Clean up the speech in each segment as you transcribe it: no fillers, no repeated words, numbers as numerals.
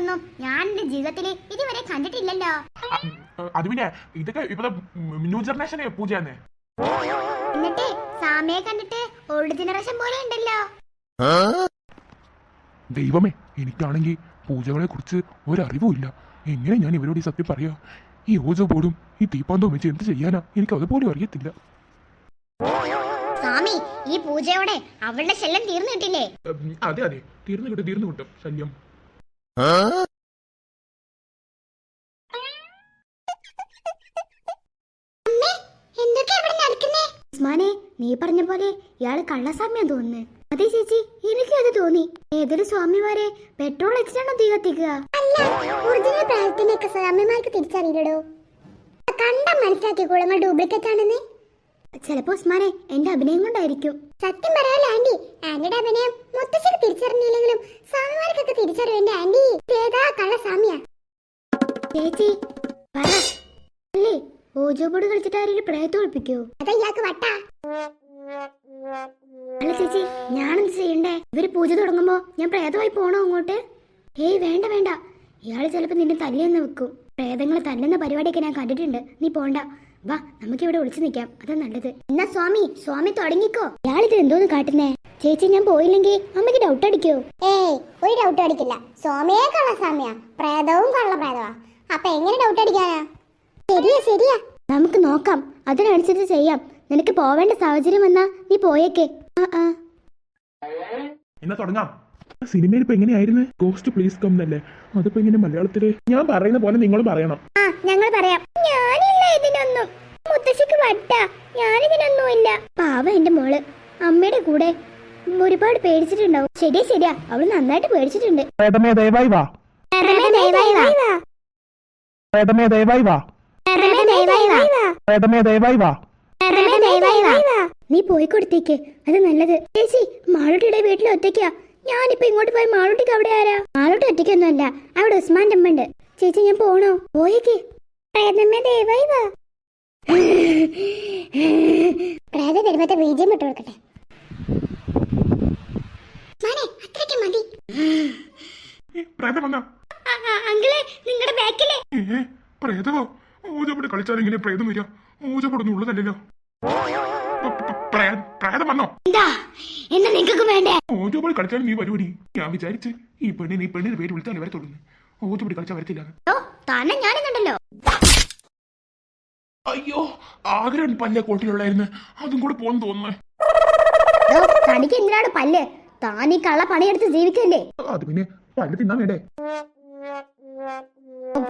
പൂജയൊന്നും ഞാൻ എന്റെ ജീവിതത്തിൽ ഇതുവരെ കണ്ടിട്ടില്ലല്ലോ. അത് പിന്നെ ഇതൊക്കെ ഇപ്പൊ ന്യൂ ജനറേഷൻ പൂജയാന്നേ. എന്നിട്ട് സാമയെ കണ്ടിട്ട് ഓൾഡ് ജനറേഷൻ പോലെ ഉണ്ടല്ലോ. ദൈവമേ, എനിക്കാണെങ്കിൽ പൂജകളെ കുറിച്ച് ഒരറിവുമില്ല. എങ്ങനെ ഞാൻ ഇവരോട് ഈ സത്യം പറയാ? ഈ ഓജോ ബോർഡും ഈ തീപ്പാന്തവും വെച്ച് എന്ത് ചെയ്യാനാ? എനിക്ക് അതുപോലും അറിയത്തില്ല. സ്വാമി, ഈ പൂജയോടെ അവളുടെ ശല്യം തീർന്നു കിട്ടില്ലേ? അതെ അതെ, തീർന്നു കിട്ടും ശല്യം. ഉസ്മാനെ, നീ പറഞ്ഞ പോലെ ഇയാള് കള്ളസ്വാമിയാ തോന്നുന്നു. അതെ ചേച്ചി, എനിക്കും അത് തോന്നി. ഏതൊരു സ്വാമിമാരെ പെട്രോൾ വെച്ചിട്ടാണോ തീ കത്തിക്കുക? ഒറിജിനൽ പ്രായത്തിനൊക്കെ സ്വാമിമാർക്ക് തിരിച്ചറിയില്ലടോ. കണ്ട മനസ്സിലാക്കിയ കുളങ്ങൾ ഡ്യൂപ്ലിക്കേറ്റ് ആണെന്ന്. ചിലപ്പോ ഉസ്മാനെ എന്റെ അഭിനയം കൊണ്ടായിരിക്കും. സത്യം പറയാലോ ആന്റി, ആന്റിയുടെ അഭിനയം മുത്തശ്ശിക്ക് തിരിച്ചറിഞ്ഞില്ലെങ്കിലും സ്വാമിമാർക്കൊക്കെ തിരിച്ചറിയും. ആന്റി ഏതാ കള്ളസ്വാമിയാ? ചേച്ചി പറ, അല്ലേ ഓജോ ബോർഡ് കളിച്ചിട്ട് ആരെങ്കിലും പ്രയത്നം ഒളിപ്പിക്കോ? അതയ്യാക്ക് വട്ടാ. അല്ല ചേച്ചി, ഞാനെന്ത് ചെയ്യണ്ടേ? ഇവര് പൂജ തുടങ്ങുമ്പോ ഞാൻ പ്രേതമായി പോണോ അങ്ങോട്ട്? ഏയ് വേണ്ട വേണ്ട, ഇയാള് ചിലപ്പോ നിന്നെ തല്ലിയെന്ന് വെക്കും. പ്രേതങ്ങളെ തല്ലുന്ന പരിപാടിയൊക്കെ ഞാൻ കണ്ടിട്ടുണ്ട്. നീ പോണ്ട, വാ നമുക്ക് ഇവിടെ ഒളിച്ചു നിൽക്കാം, അതാ നല്ലത്. എന്നാ സ്വാമി തുടങ്ങിക്കോ. ഇയാളിത് എന്തോന്ന് കാട്ടുന്നേ? ചേച്ചി ഞാൻ പോയില്ലെങ്കിൽ അമ്മയ്ക്ക് ഡൗട്ട് അടിക്കോ? ഏയ് ഒരു ഡൗട്ട് അടിക്കില്ല. സ്വാമിയെ കള്ളസ്വാമിയാ, പ്രേതവും കള്ളപ്രേതവാ. അപ്പൊ എങ്ങനെ ഡൗട്ട് അടിക്കാനാ? ശരിയാ, നമുക്ക് നോക്കാം, അതിനനുസരിച്ച് ചെയ്യാം. നിനക്ക് പോവേണ്ട സാഹചര്യം വന്നാ നീ പോയേക്കേ. എന്നാ തുടങ്ങാം. സിനിമയിൽ ഇപ്പൊ എങ്ങനെയായിരുന്നു? ഗോസ്റ്റ് പ്ലീസ് കം എന്നല്ലേ? അതിപ്പോ ഇങ്ങനെ മലയാളത്തില് ഞാൻ പറയുന്ന പോലെ നിങ്ങൾ പറയണം. ഞങ്ങൾ പറയാം. ഞാനില്ല ഇതിനൊന്നും, മുത്തശ്ശിക്ക് വട്ടാ, ഞാനിതിനൊന്നുമില്ല. പാവ എന്റെ മോള് അമ്മയുടെ കൂടെ ഒരുപാട് പേടിച്ചിട്ടുണ്ടാവും. ശരിയാ, അവള് നന്നായിട്ട് പേടിച്ചിട്ടുണ്ട്. പ്രേതമേ ദയവായി വാ. നീ പോയി കൊടുത്തേക്ക്, അത് നല്ലത്. ചേച്ചി, മാളൂട്ടിയുടെ വീട്ടിൽ ഒറ്റയ്ക്കാ. ഞാനിപ്പോ ഇങ്ങോട്ട് പോയി മാളൂട്ടിക്ക് അവിടെ ആരാ? മാളൂട്ടി ഒറ്റയ്ക്കൊന്നും അല്ല, അവിടെ ഉസ്മാന്റെ അമ്മ ഉണ്ട്. ചേച്ചി ഞാൻ പോണോ? പോയേക്ക്. പ്രേതമേ ദയവായി വാ. പ്രേത വരുമ്പത്തെ ബീജം ഇട്ട് കൊടുക്കട്ടെ. മതി. അങ്കിളെ, നിങ്ങളുടെ ബാക്കിലെ പ്രേതമോ? ഓജോബോർഡ് കളിച്ചാൽ ഇങ്ങനെ പ്രേതം വരിക? ഓജോബോർഡൊന്നും ഉള്ളതല്ലല്ലോ. പ്രേതം വന്നോ? എന്താ നിങ്ങൾക്ക് വേണ്ടേ? ഓജോബോർഡ് കളിച്ചാൽ നീ വരുവടി. ഞാൻ വിചാരിച്ച് ഈ പെണ്ണിന് പേര് വിളിച്ചാൽ വരത്തുള്ളൂ. ഓജോബോർഡ് കളിച്ചാൽ വരത്തില്ല. തന്നെ ഞാനെന്നുണ്ടല്ലോ. അയ്യോ, ആഗ്രഹം പല്ല കോട്ടിലുള്ളായിരുന്നു, അതും കൂടെ പോന്ന് തോന്നുന്നു. തനിക്ക് എന്തിനാണ് പല്ല്? താൻ ഈ കള്ള പണിയെടുത്ത് ജീവിക്കല്ലേ? അത് പിന്നെ പല്ല് തിന്നാൻ വേണ്ടേ?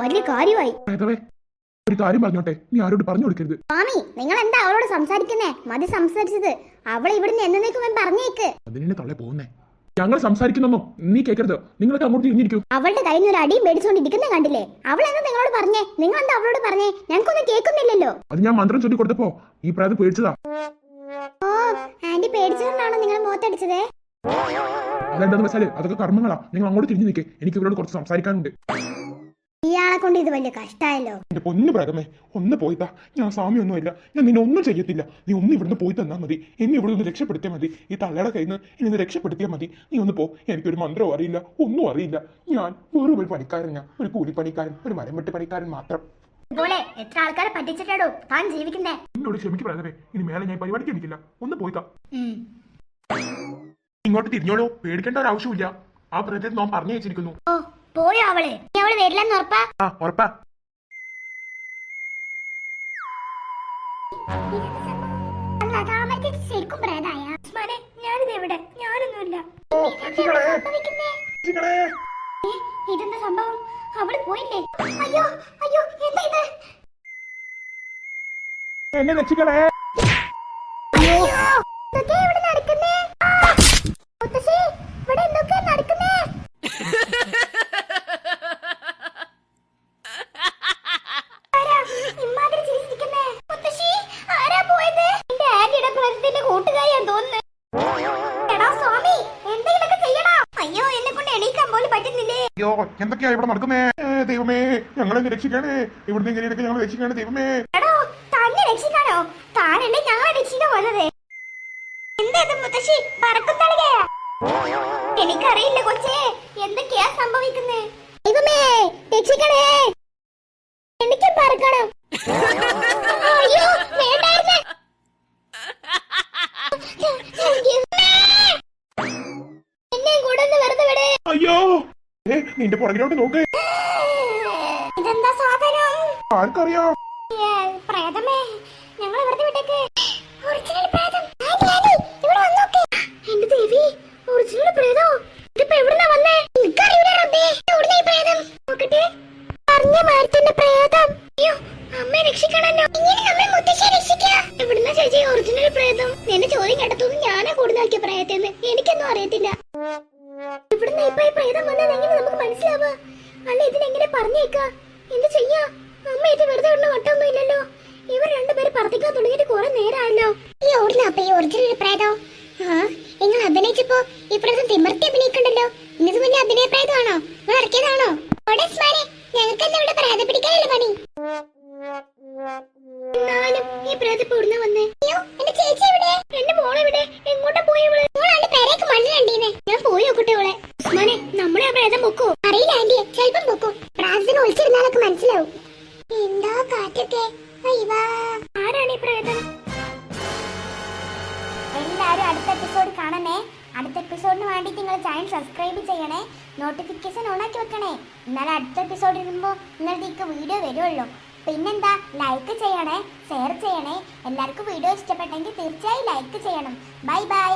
വലിയ കാര്യമായി. ഒരു കാര്യം പറഞ്ഞോട്ടെ, നീ ആരോട് പറഞ്ഞു കൊടുക്കരുത്. സ്വാമി, നിങ്ങൾ എന്താ അവളോട് സംസാരിക്കുന്നേ? മതി സംസാരിച്ചത്. അവളെ ഇവിടുന്ന് എന്നേക്കും പറഞ്ഞേക്ക്. അതിനെ തള്ളേ പോകുന്നേ. ഞങ്ങൾ സംസാരിക്കുന്നോ നീ കേൾക്കരുത്. നിങ്ങളൊക്കെ അങ്ങോട്ട് തിരിഞ്ഞിരിക്കും. അവളുടെ കയ്യിൽ നിന്ന് ഒരു അടിയും മേടിച്ചോണ്ടിരിക്കുന്ന കണ്ടില്ലേ? അവൾ എന്താ നിങ്ങളോട് പറഞ്ഞേ? നിങ്ങൾ എന്താ അവളോട് പറഞ്ഞേ? ഞങ്ങൾക്കൊന്നും കേൾക്കുന്നില്ലല്ലോ. അത് ഞാൻ മന്ത്രം ചൊല്ലി കൊടുത്തപ്പോ ഈ പ്രായം പേടിച്ചതാ. ഓ, ആന്റി പേടിച്ചതുകൊണ്ടാണോ നിങ്ങൾ മുഖത്തടിച്ചത്? അതെന്താന്ന് വെച്ചാല് അതൊക്കെ കർമ്മങ്ങളാ. നിങ്ങൾ അങ്ങോട്ട് തിരിഞ്ഞു നിൽക്കേ, എനിക്ക് ഇവരോട് കുറച്ച് സംസാരിക്കാനുണ്ട്. ഇയാളെ കൊണ്ട് ഇത് വലിയ കഷ്ടായല്ലോ. എന്റെ പൊന്നു പ്രേതമേ, ഒന്ന് പോയിത്താ. ഞാൻ സ്വാമിയൊന്നുമില്ല, ഞാൻ നിന്നെ ഒന്നും ചെയ്യത്തില്ല. നീ ഒന്ന് ഇവിടുന്ന് പോയി തന്നാ മതി. എന്നെ ഇവിടെ ഒന്ന് രക്ഷപ്പെടുത്തിയാൽ മതി. ഈ തള്ളയുടെ കയ്യിൽ നിന്ന് എന്നെ ഒന്ന് രക്ഷപ്പെടുത്തിയാൽ മതി. നീ ഒന്ന് പോ. എനിക്കൊരു മന്ത്രവും അറിയില്ല, ഒന്നും അറിയില്ല. ഞാൻ വെറും ഒരു പണിക്കാരൻ, ഒരു കൂലിപ്പണിക്കാരൻ, ഒരു മരം വെട്ടി പണിക്കാരൻ മാത്രം. എത്ര ആൾക്കാരെ പറ്റിച്ചിട്ടോ താൻ ജീവിക്കുന്നേ? എന്നോട് ക്ഷമിക്ക് പ്രേതമേ, ഇനി മേലെ ഞാൻ പരിപാടിക്ക് എനിക്കില്ല. ഒന്ന് പോയിത്താ. ഇങ്ങോട്ട് തിരിഞ്ഞോളൂ, പേടിക്കേണ്ട ഒരു ആവശ്യമില്ല. ആ പ്രേതത്തെ നാം പറഞ്ഞു വെച്ചിരിക്കുന്നു. പോയോ അവള്? അവള് വരില്ലെന്ന് ഉറപ്പാ? ഉറപ്പാ. ശരിക്കും പ്രേതായ? ഞാനിത് എവിടെ? ഞാനൊന്നുമില്ല. ഇതെന്താ സംഭവം? അവള് പോയില്ലേ? അയ്യോ എന്താ ഇത്? എന്നെ രക്ഷിക്കണേ. ഇവിടെ നടക്കുന്നേ? മുത്തശ്ശി, ഇവിടെ എന്തൊക്കെയാ നടക്കുന്നേ? അയ്യോ, എന്തൊക്കെയാ ഇവിടെ നടക്കുന്നേ? ദൈവമേ, ഞങ്ങളെ രക്ഷിക്കണേ. ഇവിടുന്ന് എങ്ങനെയൊക്കെ ഞങ്ങളെ രക്ഷിക്കണേ ദൈവമേ. തന്നെ രക്ഷിക്കാനോ? താനല്ലേ ഞങ്ങളെ രക്ഷിക്കാൻ വന്നത്? എന്താ മുത്തശ്ശി പറക്കുന്നളകയാ? എനിക്കറിയില്ല കൊച്ചേ, എന്തൊക്കെയാ സംഭവിക്കുന്നേ? ദൈവമേ രക്ഷിക്കണേ, എനിക്ക് പറക്കണം. അയ്യോ വേണ്ടായിരുന്നു. എന്നെ കൂടെ ഒന്ന് വെറുതെ വിടേ. അയ്യോ നിന്റെ പുറകിലോട്ട് നോക്ക്. ഇതെന്താ സാധനം? ആർക്കറിയാം? പ്രേതമേ, ഞങ്ങളെ വെറുതെ വിട്ടേക്ക്. ഒറിജിനൽ പ്രേതം. ആന്റി, ഇവിടെ വന്ന് നോക്ക്. എന്റെ ദേവി, ഒറിജിനൽ പ്രേതോ? ഇതിപ്പോ എവിടുന്നാ വന്നേ? എനിക്കറിയില്ല റബ്ബേ. എവിടുന്നാ ഈ പ്രേതം? നോക്കട്ടെ. പറഞ്ഞ മാരത്തിന്റെ പ്രേതം. അയ്യോ, അമ്മയെ രക്ഷിക്കണല്ലോ. ഇങ്ങനെ നമ്മളെ മുത്തശ്ശിയെ രക്ഷിക്കാം. എവിടുന്നാ ചേച്ചി ഒറിജിനൽ പ്രേതം? എന്നെ ചോദ്യം കേട്ടതൊന്നും ഞാനാ കൂടുതലാക്കിയ പ്രേതമെന്ന് എനിക്കൊന്നും അറിയത്തില്ല. ഇവിടുന്ന് ഇപ്പൊ ഈ പ്രേതം വന്നത് എങ്ങനെ നമുക്ക് മനസ്സിലാവാ? അല്ല ഇതിനെങ്ങനെ പറഞ്ഞേക്കാ? എന്ത് ചെയ്യാ? അമ്മ ഇത് വെറുതെ ഉള്ള വട്ടൊന്നും ഇല്ലല്ലോ. ഇവർ രണ്ടുപേരും പറത്തിക്കാൻ തുടങ്ങിയിട്ട് കുറെ നേരമായല്ലോ. ഈ ഓടുന്ന ഈ ഒറിജിനൽ പ്രേതോ? ആ നിങ്ങൾ അഭിനയിച്ചപ്പോ ഈ പ്രേതം തിമർത്തി അഭിനയിക്കണ്ടല്ലോ. ഇന്നത് മുന്നേ അഭിനയ പ്രേതമാണോ? നിങ്ങൾ ഇറക്കിയതാണോ? ഞങ്ങൾക്കെല്ലാം ഇവിടെ പ്രേത പിടിക്കാനല്ലേ പണി. എന്നാലും ഈ പ്രേതം ഇപ്പൊ ഇവിടുന്ന് വന്നേ. അയ്യോ എന്റെ ചേച്ചി എവിടെ? എന്റെ മോളെവിടെ? എങ്ങോട്ടാ പോയി ഇവള്? മോളാണ്ട് പേരേക്ക് മണ്ണിലുണ്ടീനെ. ഞാൻ പോയി നോക്കട്ടെ ഇവളെ. ഉസ്മാനെ, നമ്മളെ ആ പ്രേതം പൊക്കോ? അറിയില്ല ആന്റി, ചിലപ്പം പൊക്കും. പ്രാർത്ഥന ഒളിച്ചിരുന്നാലൊക്കെ മനസ്സിലാവും. എന്താ കാറ്റൊക്കെ? ആരാണ് ഈ പ്രേതം? എല്ലാരും അടുത്ത എപ്പിസോഡ് കാണണേ. അടുത്ത എപ്പിസോഡിന് വേണ്ടി നിങ്ങൾ ചാനൽ സബ്സ്ക്രൈബ് ചെയ്യണേ, നോട്ടിഫിക്കേഷൻ ഓൺ ആക്കി വെക്കണേ. എന്നാലും അടുത്ത എപ്പിസോഡ് ഇടുമ്പോൾ നിങ്ങൾക്ക് വീഡിയോ വരുള്ളൂ. പിന്നെന്താ, ലൈക്ക് ചെയ്യണേ, ഷെയർ ചെയ്യണേ. എല്ലാവർക്കും വീഡിയോ ഇഷ്ടപ്പെട്ടെങ്കിൽ തീർച്ചയായും ലൈക്ക് ചെയ്യണം. Bye bye.